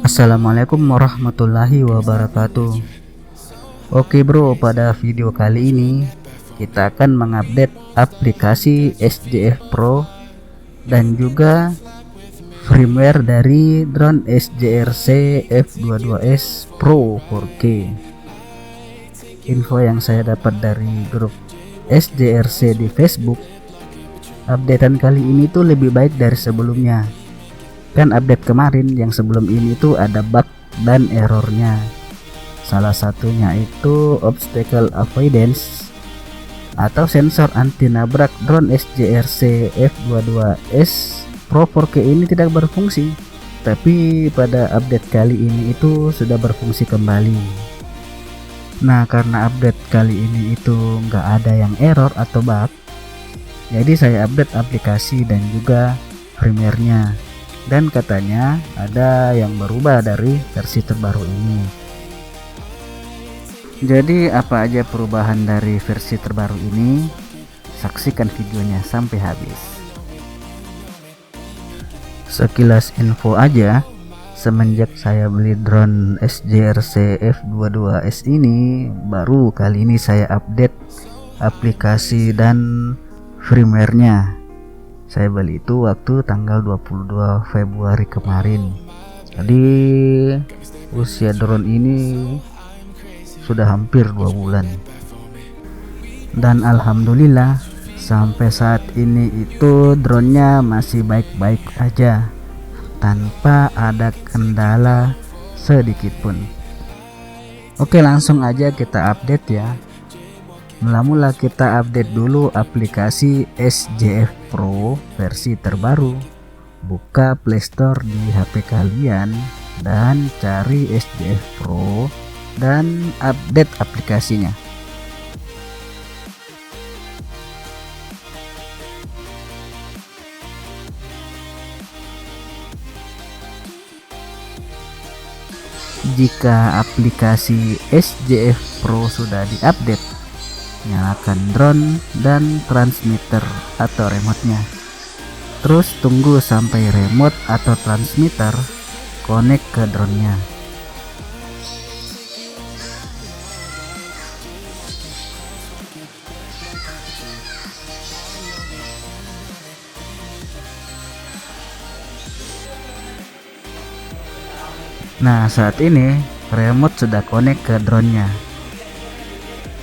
Assalamualaikum warahmatullahi wabarakatuh. Oke bro, pada video kali ini kita akan mengupdate aplikasi SJF Pro dan juga firmware dari drone SJRC F22S Pro 4K. Info yang saya dapat dari grup SJRC di Facebook, updatean kali ini tuh lebih baik dari sebelumnya. Kan update kemarin yang sebelum ini tuh ada bug dan errornya. Salah satunya itu obstacle avoidance atau sensor anti nabrak drone SJRC F22S Pro 4K ini tidak berfungsi. Tapi pada update kali ini itu sudah berfungsi kembali. Nah, karena update kali ini itu nggak ada yang error atau bug, jadi saya update aplikasi dan juga firmware-nya. Dan katanya ada yang berubah dari versi terbaru ini. Jadi apa aja perubahan dari versi terbaru ini? Saksikan videonya sampai habis. Sekilas info aja, semenjak saya beli drone SJRC F22S ini, baru kali ini saya update aplikasi dan firmware-nya. Saya beli itu waktu tanggal 22 Februari kemarin. Jadi usia drone ini sudah hampir 2 bulan. Dan alhamdulillah sampai saat ini itu drone-nya masih baik-baik aja, tanpa ada kendala sedikit pun. Oke, langsung aja kita update ya. Mula-mula kita update dulu aplikasi SJF Pro versi terbaru. Buka Playstore di HP kalian dan cari SJF Pro dan update aplikasinya. Jika aplikasi SJF Pro sudah diupdate, nyalakan drone dan transmitter atau remote-nya. Terus tunggu sampai remote atau transmitter connect ke drone-nya. Nah, saat ini remote sudah connect ke drone-nya.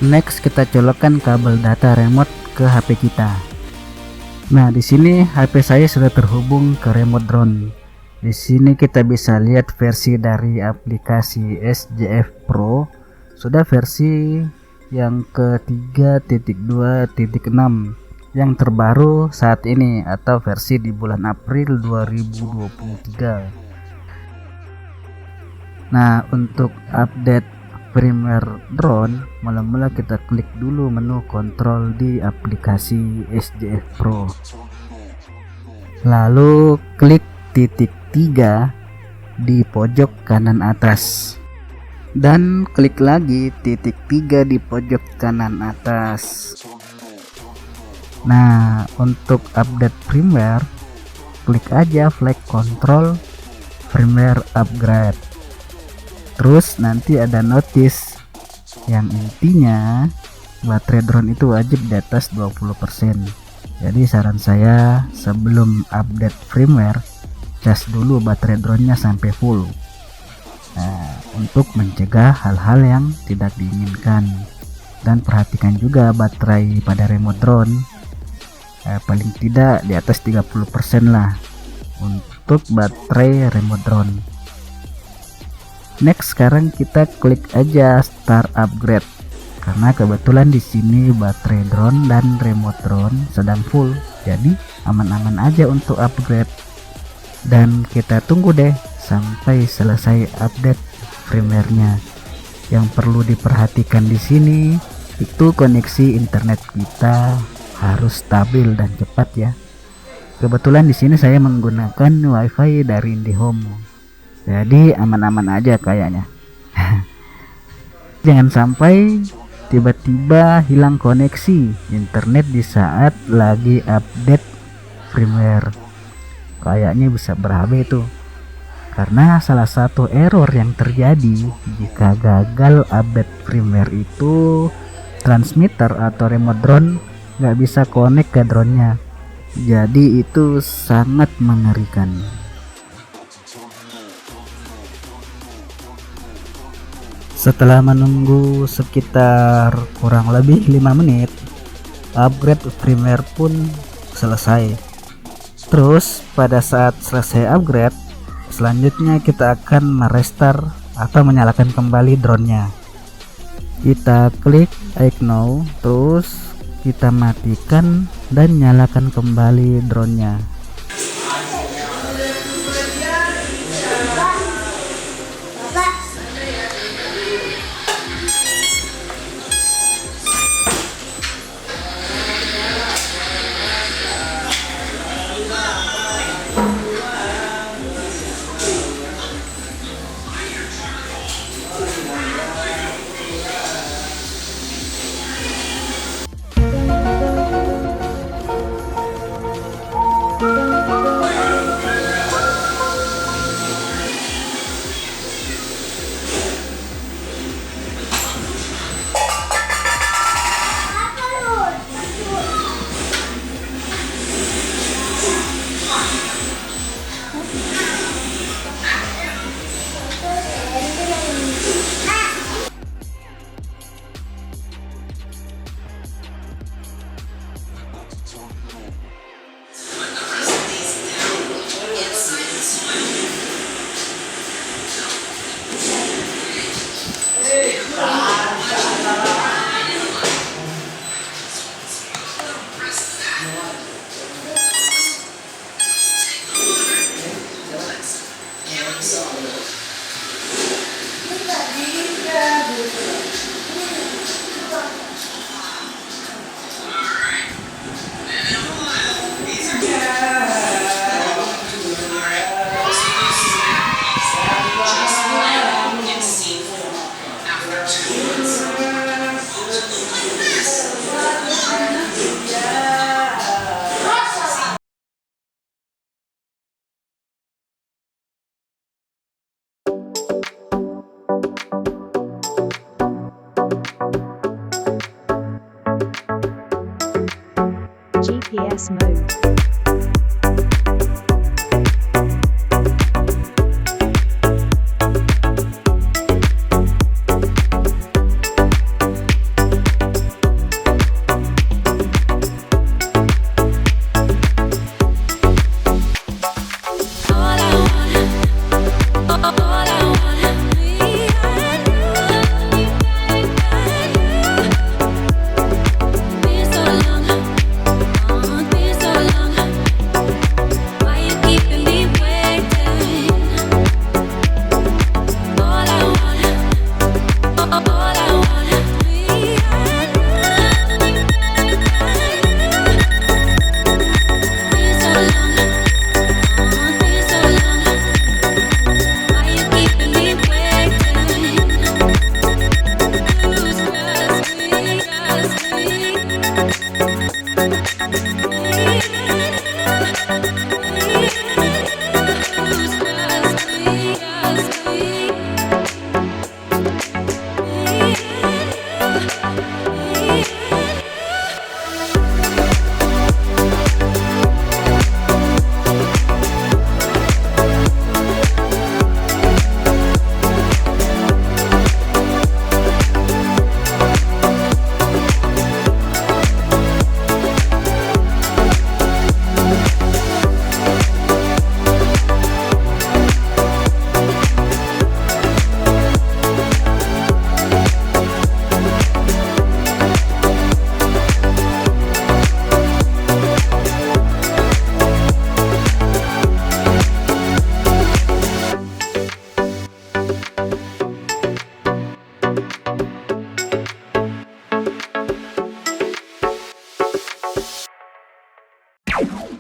Next, kita colokkan kabel data remote ke HP kita. Nah, di sini HP saya sudah terhubung ke remote drone. Di sini kita bisa lihat versi dari aplikasi SJF Pro sudah versi yang ke-3.2.6 yang terbaru saat ini atau versi di bulan April 2023. Nah, untuk update firmware drone, mula-mula kita klik dulu menu kontrol di aplikasi SJF Pro, lalu klik titik 3 di pojok kanan atas dan klik lagi titik 3 di pojok kanan atas. Nah, untuk update firmware, klik aja flag control firmware upgrade. Terus nanti ada notice yang intinya baterai drone itu wajib di atas 20%. Jadi saran saya sebelum update firmware, cas dulu baterai drone-nya sampai full. Nah, untuk mencegah hal-hal yang tidak diinginkan. Dan perhatikan juga baterai pada remote drone paling tidak di atas 30% lah untuk baterai remote drone. Next, sekarang kita klik aja start upgrade karena kebetulan di sini baterai drone dan remote drone sedang full, jadi aman-aman aja untuk upgrade. Dan kita tunggu deh sampai selesai update firmware-nya. Yang perlu diperhatikan di sini itu koneksi internet kita harus stabil dan cepat ya. Kebetulan di sini saya menggunakan WiFi dari IndiHome. Jadi aman-aman aja kayaknya. Jangan sampai tiba-tiba hilang koneksi internet di saat lagi update firmware. Kayaknya bisa berabe itu. Karena salah satu error yang terjadi jika gagal update firmware itu transmitter atau remote drone nggak bisa connect ke drone-nya. Jadi itu sangat mengerikan. Setelah menunggu sekitar kurang lebih 5 menit, upgrade firmware pun selesai. Terus pada saat selesai upgrade, selanjutnya kita akan merestart atau menyalakan kembali drone-nya. Kita klik ignore, terus kita matikan dan nyalakan kembali drone-nya. GPS mode.